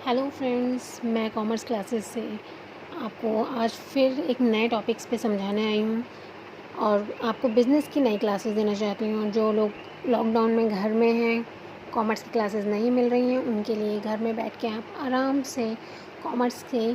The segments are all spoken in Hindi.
हेलो फ्रेंड्स, मैं कॉमर्स क्लासेस से आपको आज फिर एक नए टॉपिक्स पे समझाने आई हूँ और आपको बिज़नेस की नई क्लासेस देना चाहती हूँ। जो लोग लॉकडाउन में घर में हैं, कॉमर्स की क्लासेस नहीं मिल रही हैं, उनके लिए घर में बैठ के आप आराम से कॉमर्स के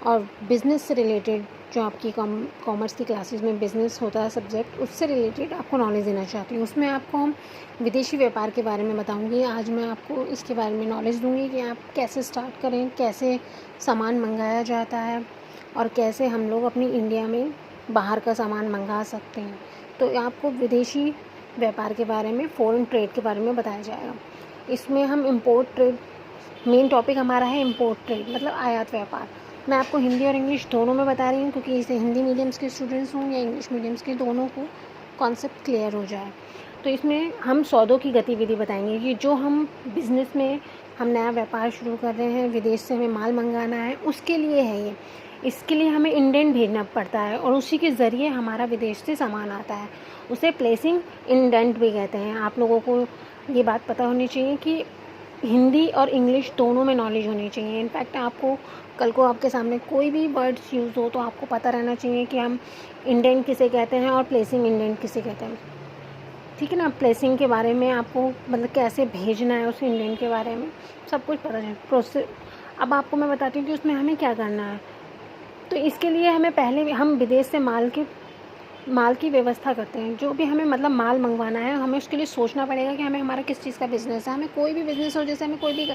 और बिज़नेस से रिलेटेड जो आपकी कॉमर्स की क्लासेस में बिज़नेस होता है सब्जेक्ट, उससे रिलेटेड आपको नॉलेज देना चाहती हूँ। उसमें आपको हम विदेशी व्यापार के बारे में बताऊँगी। आज मैं आपको इसके बारे में नॉलेज दूँगी कि आप कैसे स्टार्ट करें, कैसे सामान मंगाया जाता है और कैसे हम लोग अपनी इंडिया में बाहर का सामान मंगा सकते हैं। तो आपको विदेशी व्यापार के बारे में, फ़ॉरेन ट्रेड के बारे में बताया जाएगा। इसमें हम इम्पोर्ट ट्रेड, मेन टॉपिक हमारा है इम्पोर्ट ट्रेड, मतलब आयात व्यापार। मैं आपको हिंदी और इंग्लिश दोनों में बता रही हूँ, क्योंकि इसे हिंदी मीडियम्स के स्टूडेंट्स हों या इंग्लिश मीडियम्स के, दोनों को कॉन्सेप्ट क्लियर हो जाए। तो इसमें हम सौदों की गतिविधि बताएंगे कि जो हम बिज़नेस में हम नया व्यापार शुरू कर रहे हैं, विदेश से हमें माल मंगाना है, उसके लिए है ये। इसके लिए हमें इंडेंट भेजना पड़ता है और उसी के ज़रिए हमारा विदेश से सामान आता है। उसे प्लेसिंग इंडेंट भी कहते हैं। आप लोगों को ये बात पता होनी चाहिए कि हिंदी और इंग्लिश दोनों में नॉलेज होनी चाहिए। इनफैक्ट आपको कल को आपके सामने कोई भी वर्ड्स यूज़ हो तो आपको पता रहना चाहिए कि हम इंडेंट किसे कहते हैं और प्लेसिंग इंडेंट किसे कहते हैं। ठीक है ना। प्लेसिंग के बारे में आपको मतलब कैसे भेजना है उस इंडेंट के बारे में सब कुछ पता है प्रोसेस। अब आपको मैं बताती हूँ कि उसमें हमें क्या करना है। तो इसके लिए हमें पहले हम विदेश से माल की व्यवस्था करते हैं। जो भी हमें मतलब माल मंगवाना है, हमें उसके लिए सोचना पड़ेगा कि हमें हमारा किस चीज़ का बिज़नेस है। हमें कोई भी बिज़नेस हो, जैसे हमें कोई भी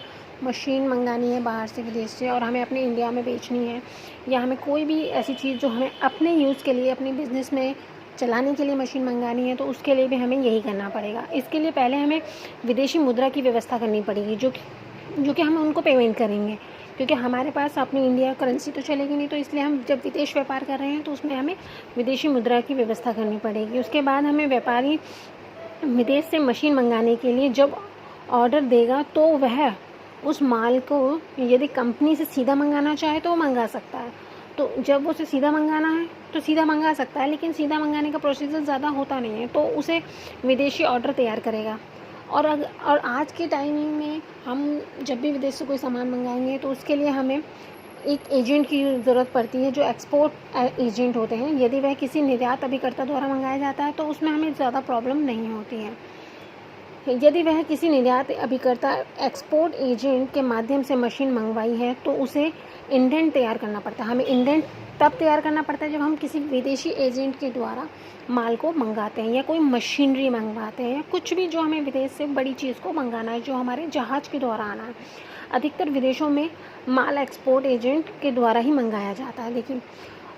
मशीन मंगानी है बाहर से, विदेश से, और हमें अपने इंडिया में बेचनी है, या हमें कोई भी ऐसी चीज़ जो हमें अपने यूज़ के लिए, अपने बिज़नेस में चलाने के लिए मशीन मंगानी है, तो उसके लिए भी हमें यही करना पड़ेगा। इसके लिए पहले हमें विदेशी मुद्रा की व्यवस्था करनी पड़ेगी, जो कि हम उनको पेमेंट करेंगे, क्योंकि हमारे पास अपनी इंडिया करेंसी तो चलेगी नहीं। तो इसलिए हम जब विदेश व्यापार कर रहे हैं तो उसमें हमें विदेशी मुद्रा की व्यवस्था करनी पड़ेगी। उसके बाद हमें व्यापारी विदेश से मशीन मंगाने के लिए जब ऑर्डर देगा तो वह उस माल को यदि कंपनी से सीधा मंगाना चाहे तो वो मंगा सकता है। तो जब उसे सीधा मंगाना है तो सीधा मंगा सकता है, लेकिन सीधा मंगाने का प्रोसीजर ज़्यादा होता नहीं है, तो उसे विदेशी ऑर्डर तैयार करेगा। और आज के टाइमिंग में हम जब भी विदेश से कोई सामान मंगाएंगे तो उसके लिए हमें एक एजेंट की ज़रूरत पड़ती है, जो एक्सपोर्ट एजेंट होते हैं। यदि वह किसी निर्यात अभिकर्ता द्वारा मंगाया जाता है तो उसमें हमें ज़्यादा प्रॉब्लम नहीं होती है। यदि वह किसी निर्यात अभिकर्ता एक्सपोर्ट एजेंट के माध्यम से मशीन मंगवाई है तो उसे इंडेंट तैयार करना पड़ता है। हमें इंडेंट तब तैयार करना पड़ता है जब हम किसी विदेशी एजेंट के द्वारा माल को मंगाते हैं, या कोई मशीनरी मंगवाते हैं, या कुछ भी जो हमें विदेश से बड़ी चीज़ को मंगाना है, जो हमारे जहाज़ के द्वारा आना है। अधिकतर विदेशों में माल एक्सपोर्ट एजेंट के द्वारा ही मंगाया जाता है। लेकिन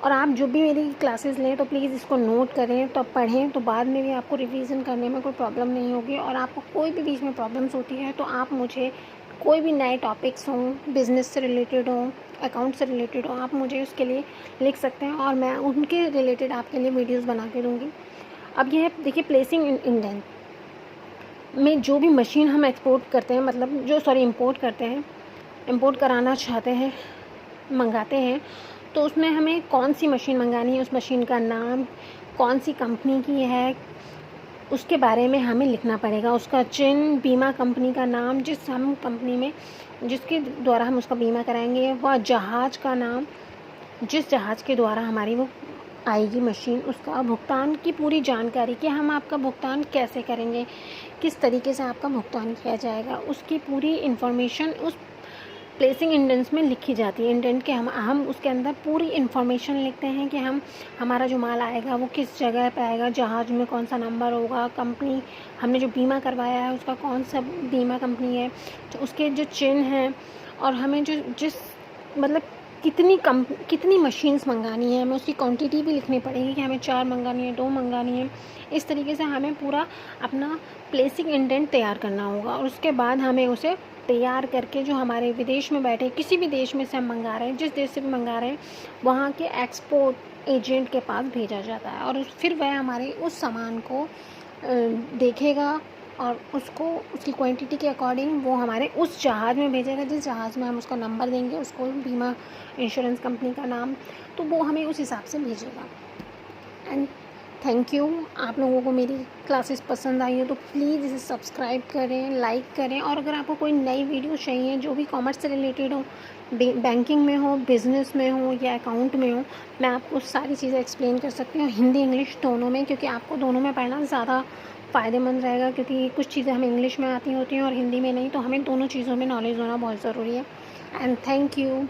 और आप जो भी मेरी क्लासेस लें तो प्लीज़ इसको नोट करें, तो पढ़ें, तो बाद में भी आपको रिवीजन करने में कोई प्रॉब्लम नहीं होगी। और आपको कोई भी बीच में प्रॉब्लम्स होती है तो आप मुझे, कोई भी नए टॉपिक्स हों, बिज़नेस से रिलेटेड हों, अकाउंट से रिलेटेड हों, आप मुझे उसके लिए लिख सकते हैं और मैं उनके रिलेटेड आपके लिए वीडियोस बना के दूँगी। अब ये देखिए, प्लेसिंग इंडेंट में जो भी मशीन हम एक्सपोर्ट करते हैं, मतलब इंपोर्ट करते हैं, इंपोर्ट कराना चाहते हैं, मंगाते हैं, तो उसमें हमें कौन सी मशीन मंगानी है, उस मशीन का नाम, कौन सी कंपनी की है, उसके बारे में हमें लिखना पड़ेगा। उसका चिन्ह, बीमा कंपनी का नाम, जिस हम कंपनी में जिसके द्वारा हम उसका बीमा कराएंगे, वह जहाज़ का नाम, जिस जहाज़ के द्वारा हमारी वो आएगी मशीन, उसका भुगतान की पूरी जानकारी कि हम आपका भुगतान कैसे करेंगे, किस तरीके से आपका भुगतान किया जाएगा, उसकी पूरी इन्फॉर्मेशन उस प्लेसिंग इंडेंट्स में लिखी जाती है। इंडेंट के हम उसके अंदर पूरी इन्फॉर्मेशन लिखते हैं कि हमारा जो माल आएगा वो किस जगह पे आएगा, जहाज़ में कौन सा नंबर होगा, कंपनी हमने जो बीमा करवाया है उसका कौन सा बीमा कंपनी है, तो उसके जो चिन्ह हैं, और हमें जिस मतलब कितनी मशीन्स मंगानी है, हमें उसकी क्वांटिटी भी लिखनी पड़ेगी कि हमें 4 मंगानी है, 2 मंगानी है। इस तरीके से हमें पूरा अपना प्लेसिंग इंडेंट तैयार करना होगा, और उसके बाद हमें उसे तैयार करके जो हमारे विदेश में बैठे किसी भी देश में से हम मंगा रहे हैं, जिस देश से भी मंगा रहे हैं, वहाँ के एक्सपोर्ट एजेंट के पास भेजा जाता है, और फिर वह हमारे उस सामान को देखेगा और उसको उसकी क्वांटिटी के अकॉर्डिंग वो हमारे उस जहाज़ में भेजेगा, जिस जहाज़ में हम उसका नंबर देंगे, उसको बीमा इंश्योरेंस कंपनी का नाम, तो वो हमें उस हिसाब से भेजेगा। And thank you. आप लोगों को मेरी क्लासेस पसंद आई हो तो प्लीज़ इसे सब्सक्राइब करें, लाइक करें, और अगर आपको कोई नई वीडियो चाहिए जो भी कॉमर्स से रिलेटेड हो, बैंकिंग में हो, बिज़नेस में हो या अकाउंट में हो, मैं आपको सारी चीज़ें एक्सप्लेन कर सकती हूँ हिंदी इंग्लिश दोनों में, क्योंकि आपको दोनों में पढ़ना ज़्यादा फ़ायदेमंद रहेगा, क्योंकि कुछ चीज़ें हमें इंग्लिश में आती होती हैं और हिंदी में नहीं, तो हमें दोनों चीज़ों में नॉलेज होना बहुत ज़रूरी है। And thank you.